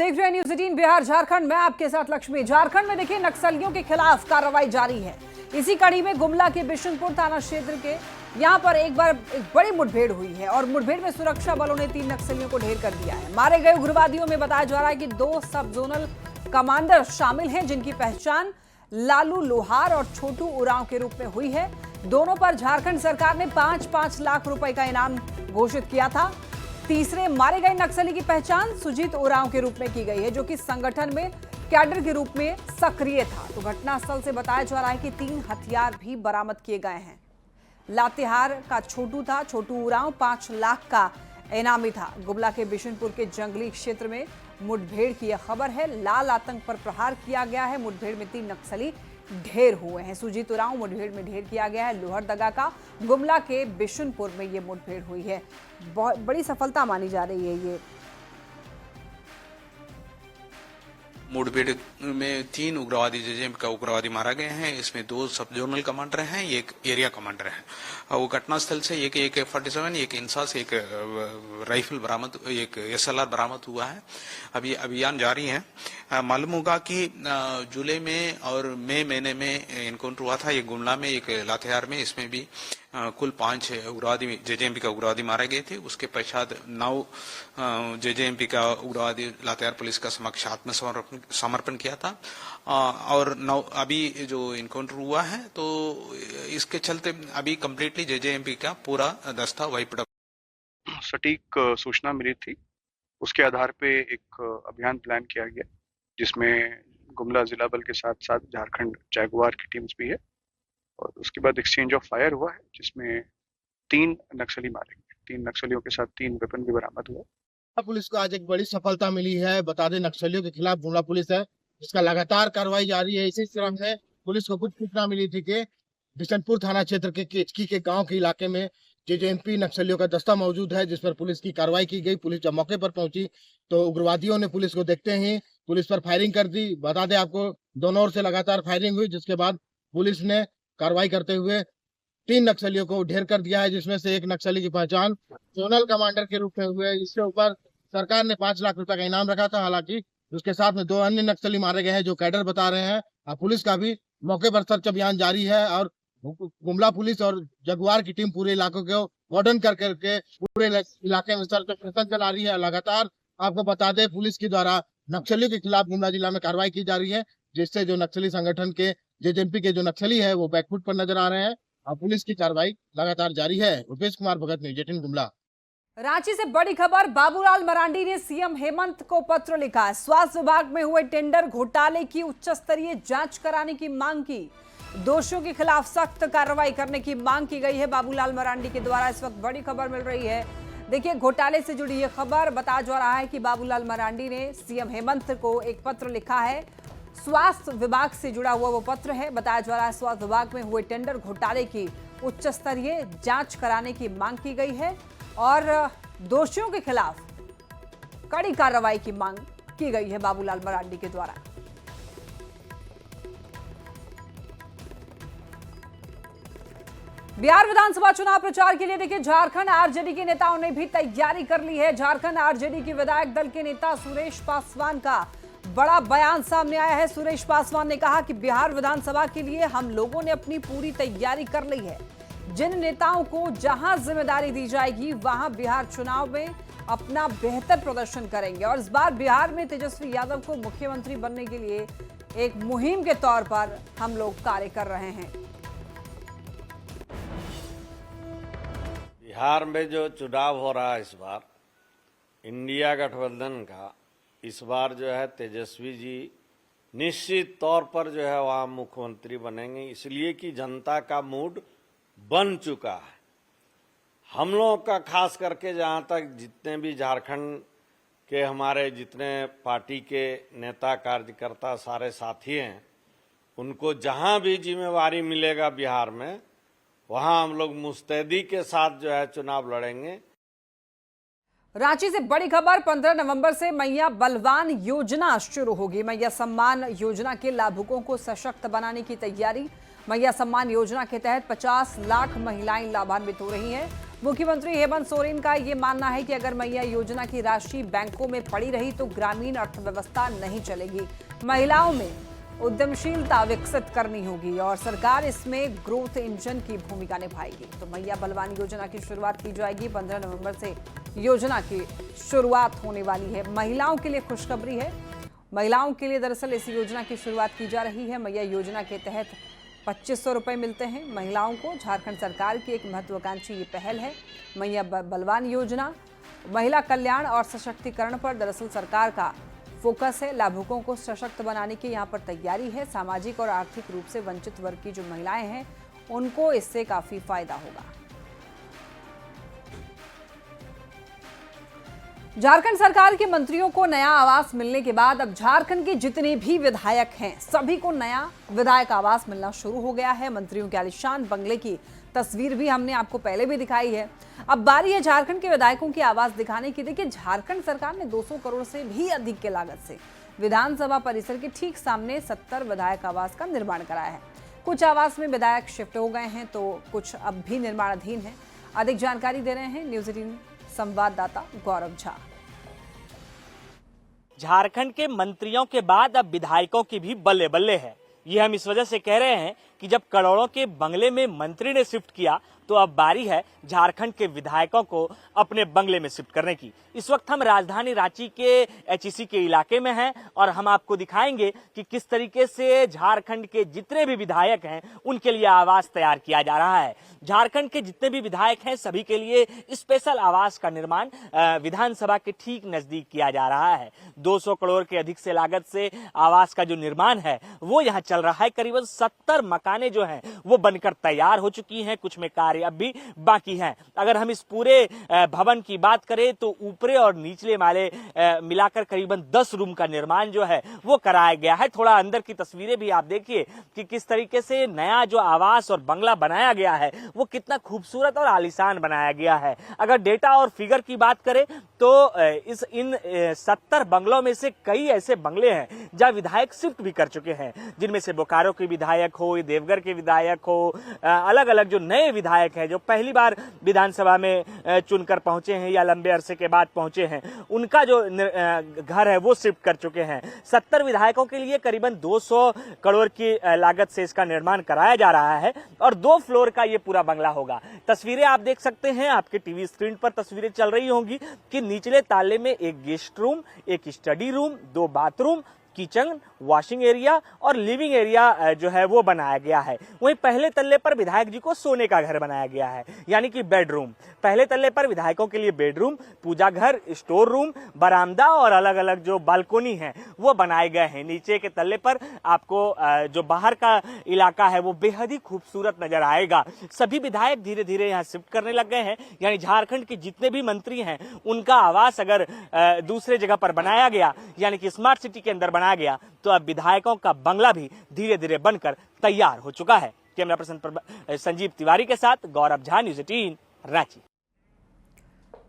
देख रहे हैं न्यूज़ 18 बिहार झारखंड में, आपके साथ लक्ष्मी। झारखंड में देखिए नक्सलियों के खिलाफ कार्रवाई जारी है। इसी कड़ी में गुमला के बिशुनपुर थाना क्षेत्र के यहां पर एक बड़ी मुठभेड़ हुई है और मुठभेड़ में सुरक्षा बलों ने 3 नक्सलियों को ढेर कर दिया है। मारे गए उग्रवादियों में बताया जा रहा है कि 2 सब जोनल कमांडर शामिल हैं, जिनकी पहचान लालू लोहार और छोटू उरांव के रूप में हुई है। दोनों पर झारखंड सरकार ने 5-5 लाख रुपए का इनाम घोषित किया था। तीसरे मारे गए नक्सली की पहचान सुजीत उरांव के रूप में की गई है, जो कि संगठन में कैडर के रूप में सक्रिय था। तो घटनास्थल से बताया जा रहा है कि 3 हथियार भी बरामद किए गए हैं। लातेहार का छोटू था, छोटू उरांव 5 लाख का इनामी था। गुमला के बिशुनपुर के जंगली क्षेत्र में मुठभेड़ की यह खबर है। लाल आतंक पर प्रहार किया गया है। मुठभेड़ में 3 नक्सली ढेर हुए हैं। सुजीत उरांव मुठभेड़ में ढेर किया गया है। लोहरदगा का गुमला के बिशुनपुर में ये मुठभेड़ हुई है। बहुत बड़ी सफलता मानी जा रही है ये। मुठभेड़ में 3 उग्रवादी जेजेएम का उग्रवादी मारा गए हैं। इसमें 2 सब जोनल कमांडर हैं, एक एरिया कमांडर है। वो घटनास्थल से एक AK-47, एक इंसास, एक राइफल बरामद, एक SLR बरामद हुआ है। अभी अभियान जारी है। मालूम होगा कि जुलाई में और मई महीने में इनकाउंटर हुआ था, एक गुमला में, एक लातेहार में। इसमें भी कुल 5 उग्रवादी जेजेएमपी का उग्रवादी मारे गए थे। उसके पश्चात 9 जेजेएमपी का उग्रवादी लातेहार पुलिस का समक्ष आत्मसमर्पण किया था। और 9 अभी जो इनकाउंटर हुआ है, तो इसके चलते अभी कंप्लीटली जेजेएमपी का पूरा दस्ता वाइप आउट। सटीक सूचना मिली थी, उसके आधार पे एक अभियान प्लान किया गया, जिसमें गुमला जिला बल के साथ साथ झारखंड जैगुआर की टीम्स भी है। और उसके बाद एक्सचेंज ऑफ फायर हुआ है, जिसमें 3 नक्सली मारे गए। 3 नक्सलियों के साथ 3 वेपन भी बरामद हुआ। पुलिस को आज एक बड़ी सफलता मिली है। बता दें, नक्सलियों के खिलाफ गुमला पुलिस है, जिसका लगातार कार्रवाई जारी है। इसी क्रम में पुलिस को कुछ सूचना मिली थी कि बिशनपुर थाना क्षेत्र के केचकी के गांव के इलाके में जेजेएमपी नक्सलियों का दस्ता मौजूद है, जिस पर पुलिस की कार्रवाई की गई। पुलिस जब मौके पर पहुंची तो उग्रवादियों ने पुलिस को देखते ही पुलिस पर फायरिंग कर दी। बता दें आपको, दोनों ओर से लगातार फायरिंग हुई, जिसके बाद पुलिस ने कार्रवाई करते हुए 3 नक्सलियों को ढेर कर दिया है, जिसमें से एक नक्सली की पहचान जोनल कमांडर के रूप में हुई है। इसके ऊपर सरकार ने 5 लाख रुपए का इनाम रखा था। हालांकि उसके साथ में 2 अन्य नक्सली मारे गए हैं, जो कैडर बता रहे हैं। अब पुलिस का भी मौके पर सर्च अभियान जारी है और गुमला पुलिस और जगुआर की टीम पूरे इलाकों को वार्डन कर करके पूरे इलाके में सर्च ऑपरेशन चला रही है। लगातार आपको बता दें, पुलिस के द्वारा नक्सलियों के खिलाफ गुमला जिला में कार्रवाई की जा रही है, जिससे जो नक्सली संगठन के जेजेएमपी के जो नक्सली है वो बैकफुट पर नजर आ रहे हैं। और पुलिस की कार्रवाई लगातार जारी है। रुपेश कुमार भगत, न्यूज़ 18 गुमला। रांची से बड़ी खबर, बाबूलाल मरांडी ने सीएम हेमंत को पत्र लिखा है। स्वास्थ्य विभाग में हुए टेंडर घोटाले की उच्च स्तरीय जांच कराने की मांग की। दोषियों के खिलाफ सख्त कार्रवाई करने की मांग की गई है बाबूलाल मरांडी के द्वारा। इस वक्त बड़ी खबर मिल रही है। देखिए, घोटाले से जुड़ी यह खबर बताया जा रहा है कि बाबूलाल मरांडी ने सीएम हेमंत को एक पत्र लिखा है। स्वास्थ्य विभाग से जुड़ा हुआ वो पत्र है। बताया जा रहा है स्वास्थ्य विभाग में हुए टेंडर घोटाले की उच्च स्तरीय जांच कराने की मांग की गई है और दोषियों के खिलाफ कड़ी कार्रवाई की मांग की गई है बाबूलाल मरांडी के द्वारा। बिहार विधानसभा चुनाव प्रचार के लिए देखिए झारखंड आरजेडी के नेताओं ने भी तैयारी कर ली है। झारखंड आरजेडी के विधायक दल के नेता सुरेश पासवान का बड़ा बयान सामने आया है। सुरेश पासवान ने कहा कि बिहार विधानसभा के लिए हम लोगों ने अपनी पूरी तैयारी कर ली है। जिन नेताओं को जहां जिम्मेदारी दी जाएगी वहां बिहार चुनाव में अपना बेहतर प्रदर्शन करेंगे और इस बार बिहार में तेजस्वी यादव को मुख्यमंत्री बनने के लिए एक मुहिम के तौर पर हम लोग कार्य कर रहे हैं। बिहार में जो चुनाव हो रहा है इस बार इंडिया गठबंधन का, इस बार जो है तेजस्वी जी निश्चित तौर पर जो है वहाँ मुख्यमंत्री बनेंगे, इसलिए कि जनता का मूड बन चुका है। हम लोगों का खास करके जहाँ तक जितने भी झारखंड के हमारे जितने पार्टी के नेता कार्यकर्ता सारे साथी हैं, उनको जहाँ भी जिम्मेवारी मिलेगा बिहार में, वहाँ हम लोग मुस्तैदी के साथ जो है चुनाव लड़ेंगे। रांची से बड़ी खबर, 15 नवंबर से मैया बलवान योजना शुरू होगी। मैया सम्मान योजना के लाभुकों को सशक्त बनाने की तैयारी। मैया सम्मान योजना के तहत 50 लाख महिलाएं लाभान्वित हो रही हैं। मुख्यमंत्री हेमंत सोरेन का ये मानना है कि अगर मैया योजना की राशि बैंकों में पड़ी रही तो ग्रामीण अर्थव्यवस्था नहीं चलेगी। महिलाओं में उद्यमशीलता विकसित करनी होगी और सरकार इसमें ग्रोथ इंजन की भूमिका निभाएगी। तो मैया बलवान योजना की शुरुआत की जाएगी। 15 नवंबर से योजना की शुरुआत होने वाली है। महिलाओं के लिए खुशखबरी है। महिलाओं के लिए दरअसल इस योजना की शुरुआत की जा रही है। मैया योजना के तहत 2500 रुपए मिलते हैं महिलाओं को। झारखंड सरकार की एक महत्वाकांक्षी ये पहल है। मैया बलवान योजना महिला कल्याण और सशक्तिकरण पर दरअसल सरकार का फोकस है। लाभुकों को सशक्त बनाने की यहाँ पर तैयारी है। सामाजिक और आर्थिक रूप से वंचित वर्ग की जो महिलाएं हैं उनको इससे काफी फायदा होगा। झारखंड सरकार के मंत्रियों को नया आवास मिलने के बाद अब झारखंड के जितने भी विधायक हैं सभी को नया विधायक आवास मिलना शुरू हो गया है। मंत्रियों के आलीशान बंगले की तस्वीर भी हमने आपको पहले भी दिखाई है। अब बारी है झारखंड के विधायकों की आवास दिखाने की। देखिए, झारखंड सरकार ने 200 करोड़ से भी अधिक की लागत से विधानसभा परिसर के ठीक सामने 70 विधायक आवास का निर्माण कराया है। कुछ आवास में विधायक शिफ्ट हो गए हैं तो कुछ अब भी निर्माणाधीन है। अधिक जानकारी दे रहे हैं न्यूज़ 18 संवाददाता गौरव झा। झारखंड के मंत्रियों के बाद अब विधायकों की भी बल्ले बल्ले है। ये हम इस वजह से कह रहे हैं कि जब करोड़ों के बंगले में मंत्री ने शिफ्ट किया तो अब बारी है झारखंड के विधायकों को अपने बंगले में शिफ्ट करने की। इस वक्त हम राजधानी रांची के एचईसी के इलाके में हैं और हम आपको दिखाएंगे कि किस तरीके से झारखंड के जितने भी विधायक हैं उनके लिए आवास तैयार किया जा रहा है। झारखंड के जितने भी विधायक हैं सभी के लिए स्पेशल आवास का निर्माण विधानसभा के ठीक नजदीक किया जा रहा है। 200 करोड़ के अधिक से लागत से आवास का जो निर्माण है वो यहाँ चल रहा है। करीबन 70 मकानें जो हैं वो बनकर तैयार हो चुकी हैं। कुछ में कार्य अब भी बाकी हैं। अगर हम इस पूरे भवन की बात करें तो ऊपरे और निचले माले मिलाकर करीबन 10 रूम का निर्माण जो है वो कराया गया है। थोड़ा अंदर की तस्वीरें भी आप देखिए कि किस तरीके से नया जो आवास और बंगला बनाया गया है वो कितना खूबसूरत और आलीशान बनाया गया है। अगर डेटा और फिगर की बात करें तो इन 70 बंगलों में से कई ऐसे बंगले हैं जहां विधायक शिफ्ट भी कर चुके हैं, जिनमें से बोकारो के विधायक हो, देवघर के विधायक हो, अलग अलग जो नए विधायक हैं जो पहली बार विधानसभा में चुनकर पहुंचे हैं या लंबे अरसे के बाद पहुंचे हैं, उनका जो घर है वो शिफ्ट कर चुके हैं। 70 विधायकों के लिए करीबन 200 करोड़ की लागत से इसका निर्माण कराया जा रहा है और 2 फ्लोर का ये पूरा बंगला होगा। तस्वीरें आप देख सकते हैं, आपके टीवी स्क्रीन पर तस्वीरें चल रही होंगी कि निचले ताले में एक गेस्ट रूम, एक study room, 2 bathroom, kitchen, washing area और लिविंग एरिया जो है वो बनाया गया है। वहीं पहले तल्ले पर विधायक जी को सोने का घर बनाया गया है, यानी कि बेडरूम। पहले तल्ले पर विधायकों के लिए बेडरूम, पूजा घर, स्टोर रूम, बरामदा और अलग अलग जो बालकोनी है वो बनाए गए हैं। नीचे के तल्ले पर आपको जो बाहर का इलाका है वो बेहद ही खूबसूरत नजर आएगा। सभी विधायक धीरे धीरे यहाँ शिफ्ट करने लग गए हैं, यानी झारखंड के जितने भी मंत्री हैं उनका आवास अगर दूसरे जगह पर बनाया गया यानी कि स्मार्ट सिटी के अंदर बनाया गया तो अब विधायकों का बंगला भी धीरे धीरे बनकर तैयार हो चुका है। कैमरा पर्सन संजीव तिवारी के साथ गौरव झा, न्यूज़ 18 रांची।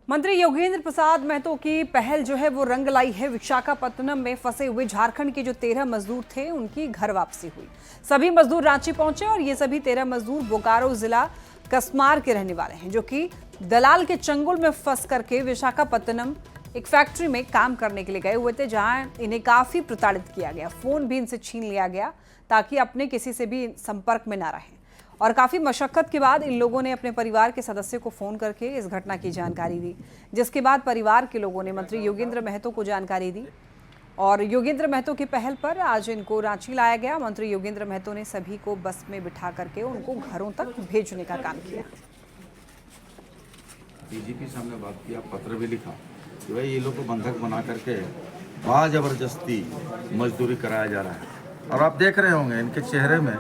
मंत्री योगेंद्र प्रसाद महतो की पहल जो है वो रंग लाई है। विशाखापत्तनम में फंसे हुए झारखंड के जो 13 मजदूर थे उनकी घर वापसी हुई। सभी मजदूर रांची पहुंचे और ये सभी 13 मजदूर बोकारो जिला कसमार के रहने वाले हैं, जो कि दलाल के चंगुल में फंस करके विशाखापत्तनम एक फैक्ट्री में काम करने के लिए गए हुए थे, जहां इन्हें काफी प्रताड़ित किया गया। फोन भी इनसे छीन लिया गया ताकि अपने किसी से भी संपर्क में ना रहें। और काफी मशक्कत के बाद इन लोगों ने अपने परिवार के सदस्य को फोन करके इस घटना की जानकारी दी, जिसके बाद परिवार के लोगों ने मंत्री योगेंद्र महतो को जानकारी दी और योगेंद्र महतो की पहल पर आज इनको रांची लाया गया। मंत्री योगेंद्र महतो ने सभी को बस में बिठा करके उनको घरों तक भेजने का काम किया। डीजीपी साहब ने बात किया, पत्र भी लिखा कि भाई ये लोग को बंधक बना करके बा जबरदस्ती मजदूरी कराया जा रहा है। और आप देख रहे होंगे इनके चेहरे में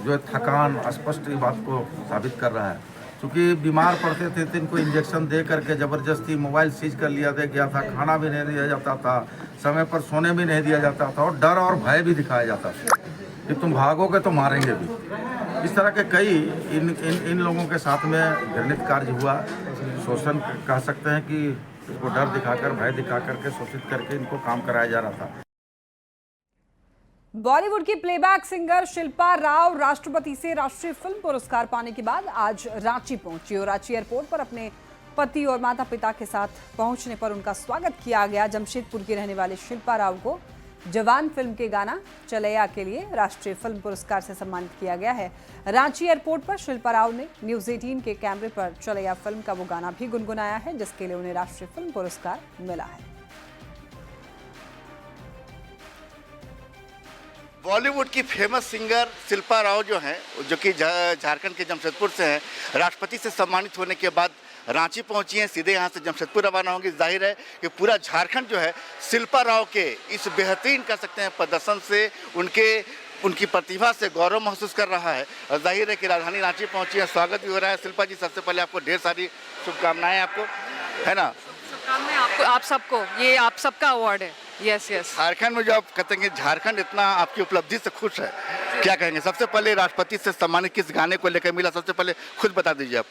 जो थकान स्पष्ट बात को साबित कर रहा है। क्योंकि बीमार पड़ते थे तो इनको इंजेक्शन दे करके ज़बरदस्ती मोबाइल सीज कर लिया गया था, खाना भी नहीं दिया जाता था, समय पर सोने भी नहीं दिया जाता था और डर और भय भी दिखाया जाता था कि तुम भागोगे तो मारेंगे भी। इस तरह के कई इन लोगों के साथ में घृणित कार्य हुआ। शोषण कह सकते हैं कि इसको डर दिखाकर, भय दिखा करके, शोषित करके इनको काम कराया जा रहा था। बॉलीवुड की प्लेबैक सिंगर शिल्पा राव राष्ट्रपति से राष्ट्रीय फिल्म पुरस्कार पाने के बाद आज रांची पहुंची और रांची एयरपोर्ट पर अपने पति और माता पिता के साथ पहुंचने पर उनका स्वागत किया गया। जमशेदपुर की रहने वाले शिल्पा राव को जवान फिल्म के गाना चलैया के लिए राष्ट्रीय फिल्म पुरस्कार से सम्मानित किया गया है। रांची एयरपोर्ट पर शिल्पा राव ने न्यूज 18 के कैमरे पर चलैया फिल्म का वो गाना भी गुनगुनाया है, जिसके लिए उन्हें राष्ट्रीय फिल्म पुरस्कार मिला है। बॉलीवुड की फेमस सिंगर शिल्पा राव जो हैं, जो कि झारखंड के जमशेदपुर से हैं, राष्ट्रपति से सम्मानित होने के बाद रांची पहुंची हैं। सीधे यहां से जमशेदपुर रवाना होंगी। जाहिर है कि पूरा झारखंड जो है शिल्पा राव के इस बेहतरीन कह सकते हैं प्रदर्शन से, उनकी प्रतिभा से गौरव महसूस कर रहा है। और जाहिर है कि राजधानी रांची पहुंची है, स्वागत भी हो रहा है। शिल्पा जी, सबसे पहले आपको ढेर सारी शुभकामनाएं, आपको है ना, शुभकामनाएं आप सबको, ये आप सबका अवार्ड है। Yes yes. झारखंड में जो आप कहते हैं कि झारखंड इतना आपकी उपलब्धि से खुश है, क्या कहेंगे? सबसे पहले राष्ट्रपति से सम्मानित किस गाने को लेकर मिला, सबसे पहले खुद बता दीजिए आप।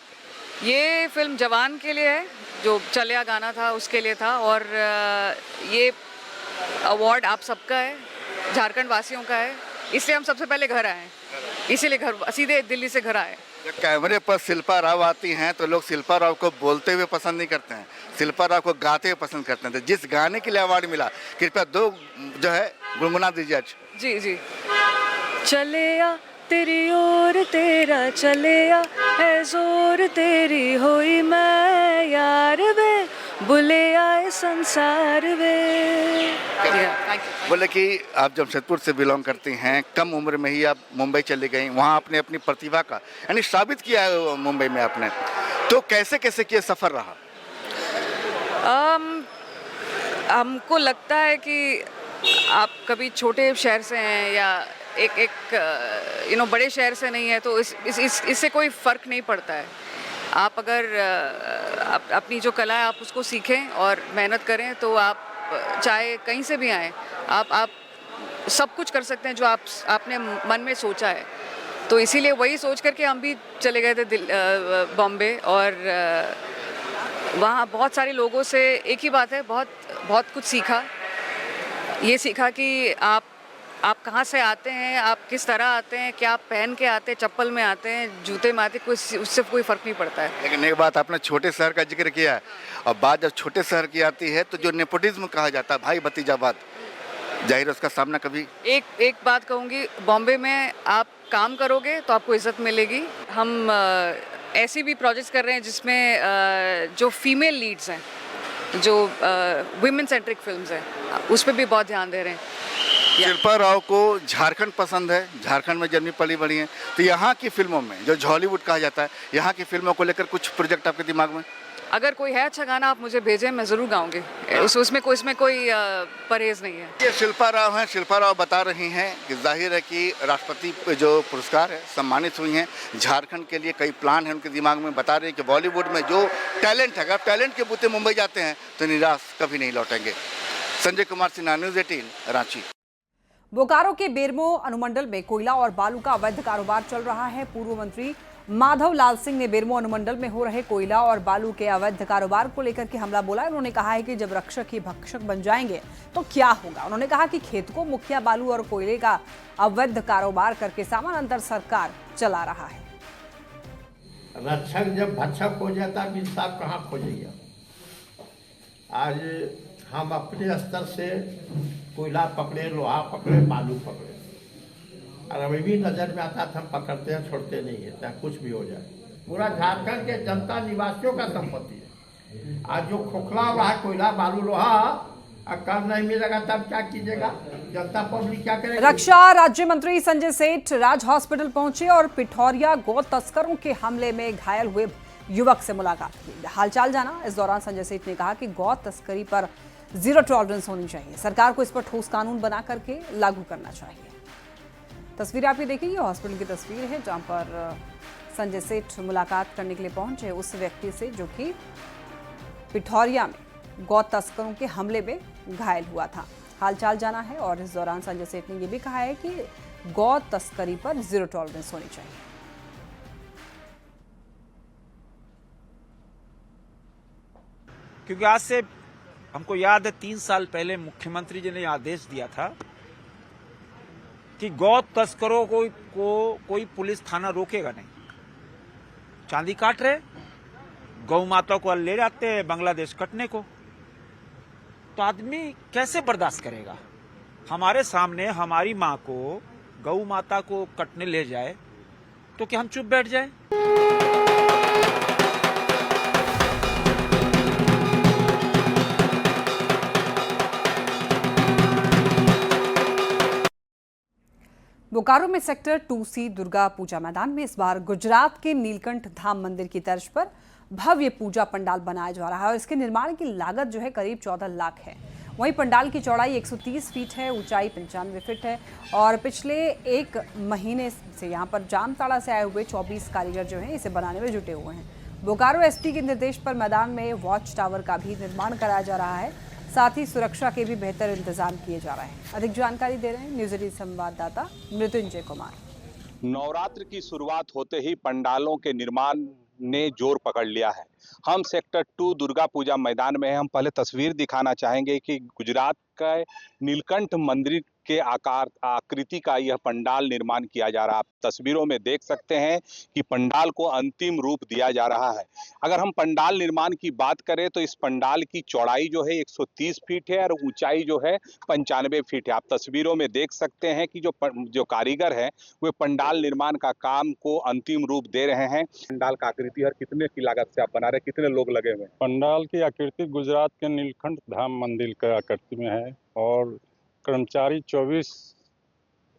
ये फिल्म जवान के लिए है, जो चलैया गाना था उसके लिए था, और ये अवार्ड आप सबका है, झारखंड वासियों का है, इसलिए हम सबसे पहले घर आए, इसीलिए घर सीधे दिल्ली से घर आए। जब कैमरे पर शिल्पा राव आती हैं तो लोग शिल्पा राव को बोलते हुए पसंद नहीं करते हैं, शिल्पा राव को गाते हुए पसंद करते हैं। तो जिस गाने के लिए अवार्ड मिला, कृपया दो जो है गुनगुना दीजिए आज। जी जी। चलैया तेरी ओर तेरा चलैया है जोर, तेरी होई मैं यार वे, बुले आए संसार वे। बोले कि आप जमशेदपुर से बिलोंग करती हैं, कम उम्र में ही आप मुंबई चली गई, वहाँ आपने अपनी प्रतिभा का यानी साबित किया है मुंबई में आपने, तो कैसे कैसे किया सफ़र रहा? हमको लगता है कि आप कभी छोटे शहर से हैं या एक बड़े शहर से नहीं है, तो इससे कोई फ़र्क नहीं पड़ता है। आप अगर अपनी जो कला है आप उसको सीखें और मेहनत करें, तो आप चाहे कहीं से भी आएँ, आप सब कुछ कर सकते हैं जो आपने मन में सोचा है। तो इसीलिए वही सोच करके हम भी चले गए थे बॉम्बे, और वहाँ बहुत सारे लोगों से एक ही बात है, बहुत कुछ सीखा। ये सीखा कि आप कहाँ से आते हैं, आप किस तरह आते हैं, क्या आप पहन के आते हैं, चप्पल में आते हैं, जूते में आते हैं, उससे कोई फ़र्क नहीं पड़ता है। लेकिन एक बात, आपने छोटे शहर का जिक्र किया है, और बात जब छोटे शहर की आती है तो जो नेपोटिज्म कहा जाता है, भाई भतीजावाद, जाहिर उसका सामना कभी। एक बात कहूँगी, बॉम्बे में आप काम करोगे तो आपको इज्जत मिलेगी। हम ऐसी भी प्रोजेक्ट्स कर रहे हैं जिसमें जो फीमेल लीड्स हैं, जो विमेन सेंट्रिक फिल्म्स हैं, उस पर भी बहुत ध्यान दे रहे हैं। शिल्पा राव को झारखंड पसंद है, झारखंड में जन्मी पली बड़ी हैं, तो यहाँ की फिल्मों में, जो हॉलीवुड कहा जाता है, यहाँ की फिल्मों को लेकर कुछ प्रोजेक्ट आपके दिमाग में? अगर कोई है अच्छा गाना आप मुझे भेजें, मैं ज़रूर गाऊंगी। उसमें कोई परहेज़ नहीं है। ये शिल्पा राव हैं। शिल्पा राव बता रही हैं कि जाहिर है कि राष्ट्रपति जो पुरस्कार है सम्मानित हुई हैं, झारखंड के लिए कई प्लान हैं उनके दिमाग में। बता रही है कि बॉलीवुड में जो टैलेंट है, अगर टैलेंट के बूते मुंबई जाते हैं तो निराश कभी नहीं लौटेंगे। संजय कुमार सिन्हा, न्यूज़ 18, रांची। बोकारो के बेरमो अनुमंडल में कोयला और बालू का अवैध कारोबार चल रहा है। पूर्व मंत्री माधव लाल सिंह ने बेरमो अनुमंडल में हो रहे कोयला और बालू के अवैध कारोबार को लेकर के हमला बोला। उन्होंने कहा है कि जब रक्षक ही भक्षक बन जाएंगे तो क्या होगा। उन्होंने कहा कि खेत को मुखिया बालू और कोयले का अवैध कारोबार करके समानांतर सरकार चला रहा है। रक्षक जब भक्षक हो जाता है, इंसाफ कहाँ खोजेगा? आज हम अपने स्तर से कोयला पकड़े, लोहा पकड़े, बालू पकड़े, और अभी भी नजर में आता था, हम पकड़ते हैं, छोड़ते नहीं है, चाहे कुछ भी हो जाए। पूरा झारखंड के जनता निवासियों का संपत्ति है। आज जो खोखला हुआ है कोयला बालू लोहा, कर नहीं मिलेगा तब क्या कीजिएगा? जनता पब्लिक क्या करेगी? रक्षा राज्य मंत्री संजय सेठ राज हॉस्पिटल पहुंचे और पिठौरिया गौ तस्करों के हमले में घायल हुए युवक से मुलाकात की, हालचाल जाना। इस दौरान संजय सेठ ने कहा कि गौ तस्करी पर जीरो टॉलरेंस होनी चाहिए, सरकार को इस पर ठोस कानून बना करके लागू करना चाहिए। तस्वीर आप ये देखिए, ये हॉस्पिटल की तस्वीर है जहां पर संजय सेठ मुलाकात करने के लिए पहुंचे उस व्यक्ति से जो कि पिठौरिया में गौ तस्करों के हमले में घायल हुआ था। हालचाल जाना है और इस दौरान संजय सेठ ने यह भी कहा है कि गौ तस्करी पर जीरो टॉलरेंस होनी चाहिए। क्योंकि आज से हमको याद है 3 साल पहले मुख्यमंत्री जी ने आदेश दिया था कि गौ तस्करों को कोई पुलिस थाना रोकेगा नहीं। चांदी काट रहे, गौ माता को ले जाते हैं बांग्लादेश कटने को, तो आदमी कैसे बर्दाश्त करेगा? हमारे सामने हमारी माँ को, गौ माता को कटने ले जाए तो क्या हम चुप बैठ जाए? बोकारो में सेक्टर 2C दुर्गा पूजा मैदान में इस बार गुजरात के नीलकंठ धाम मंदिर की तर्ज पर भव्य पूजा पंडाल बनाया जा रहा है और इसके निर्माण की लागत जो है करीब 14 लाख है। वहीं पंडाल की चौड़ाई 130 फीट है, ऊंचाई 95 फीट है और पिछले एक महीने से यहाँ पर जामताड़ा से आए हुए 24 कारीगर जो हैं इसे बनाने में जुटे हुए हैं। बोकारो एसपी के निर्देश पर मैदान में वॉच टावर का भी निर्माण कराया जा रहा है, साथ ही सुरक्षा के भी बेहतर इंतजाम किए जा रहे हैं। अधिक जानकारी दे रहे हैं न्यूज 18 संवाददाता मृत्युंजय कुमार। नवरात्र की शुरुआत होते ही पंडालों के निर्माण ने जोर पकड़ लिया है। हम सेक्टर 2 दुर्गा पूजा मैदान में हैं। हम पहले तस्वीर दिखाना चाहेंगे कि गुजरात का नीलकंठ मंदिर के आकृति का यह पंडाल निर्माण किया जा रहा है। आप तस्वीरों में देख सकते हैं कि पंडाल को अंतिम रूप दिया जा रहा है। अगर हम पंडाल निर्माण की बात करें तो इस पंडाल की चौड़ाई जो है 130 फीट है और ऊंचाई जो है 95 फीट है। आप तस्वीरों में देख सकते हैं कि जो कारीगर हैं वे पंडाल निर्माण का काम को अंतिम रूप दे रहे हैं। पंडाल का आकृति और कितने की लागत से आप बना रहे, कितने लोग लगे हुए हैं? पंडाल की आकृति गुजरात के नीलकंठ धाम मंदिर का आकृति में है और कर्मचारी 24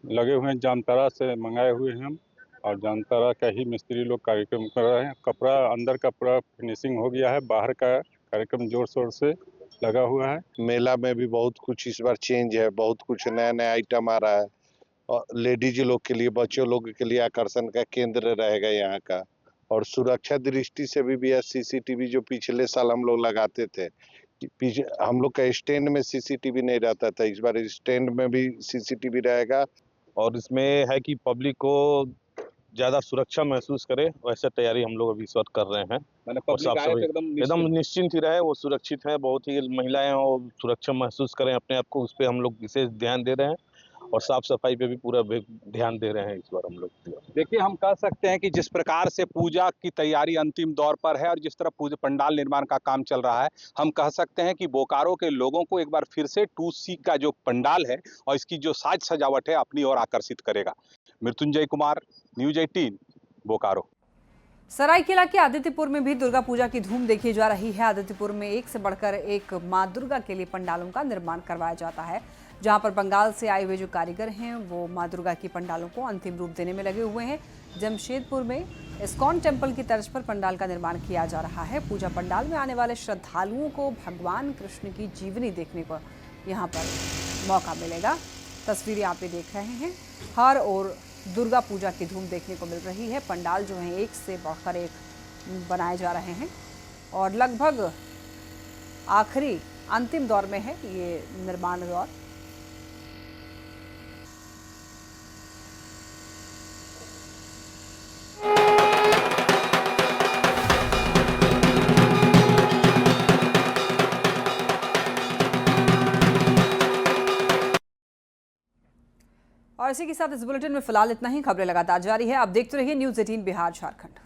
लगे हुए हैं, जामताड़ा से मंगाए हुए हैं हम और जामताड़ा का ही मिस्त्री लोग कार्यक्रम कर रहे हैं। कपड़ा अंदर का पूरा फिनिशिंग हो गया है, बाहर का कार्यक्रम जोर शोर से लगा हुआ है। मेला में भी बहुत कुछ इस बार चेंज है, बहुत कुछ नया नया आइटम आ रहा है और लेडीज लोग के लिए, बच्चों लोग के लिए आकर्षण का केंद्र रहेगा यहाँ का। और सुरक्षा दृष्टि से भी है सीसीटीवी जो पिछले साल हम लोग लगाते थे, पीछे हम लोग का स्टैंड में सीसीटीवी नहीं रहता था, इस बार स्टैंड में भी सीसीटीवी रहेगा। और इसमें है कि पब्लिक को ज्यादा सुरक्षा महसूस करे, वैसे तैयारी हम लोग अभी इस वक्त कर रहे हैं। एकदम निश्चिंत ही रहे, वो सुरक्षित है, बहुत ही महिलाएं और सुरक्षा महसूस करें अपने आप को, उस पर हम लोग विशेष ध्यान दे रहे हैं और साफ सफाई पे भी पूरा ध्यान दे रहे हैं इस बार हम लोग। देखिए, हम कह सकते हैं कि जिस प्रकार से पूजा की तैयारी अंतिम दौर पर है और जिस तरह पूजा पंडाल निर्माण का काम चल रहा है, हम कह सकते हैं कि बोकारो के लोगों को एक बार फिर से 2C का जो पंडाल है और इसकी जो साज सजावट है अपनी ओर आकर्षित करेगा। मृत्युंजय कुमार, न्यूज 18 बोकारो। सरायकेला के आदित्यपुर में भी दुर्गा पूजा की धूम देखी जा रही है। आदित्यपुर में एक से बढ़कर एक मां दुर्गा के लिए पंडालों का निर्माण करवाया जाता है, जहां पर बंगाल से आए हुए जो कारीगर हैं वो मां दुर्गा की पंडालों को अंतिम रूप देने में लगे हुए हैं। जमशेदपुर में इस्कॉन टेम्पल की तर्ज पर पंडाल का निर्माण किया जा रहा है। पूजा पंडाल में आने वाले श्रद्धालुओं को भगवान कृष्ण की जीवनी देखने को यहाँ पर मौका मिलेगा। तस्वीरें आप भी देख रहे हैं, हर ओर दुर्गा पूजा की धूम देखने को मिल रही है। पंडाल जो हैं एक से बढ़कर एक बनाए जा रहे हैं और लगभग आखिरी अंतिम दौर में है ये निर्माण दौर। और इसी के साथ इस बुलेटिन में फिलहाल इतना ही। खबरें लगातार जारी है, आप देखते रहिए न्यूज 18 बिहार झारखंड।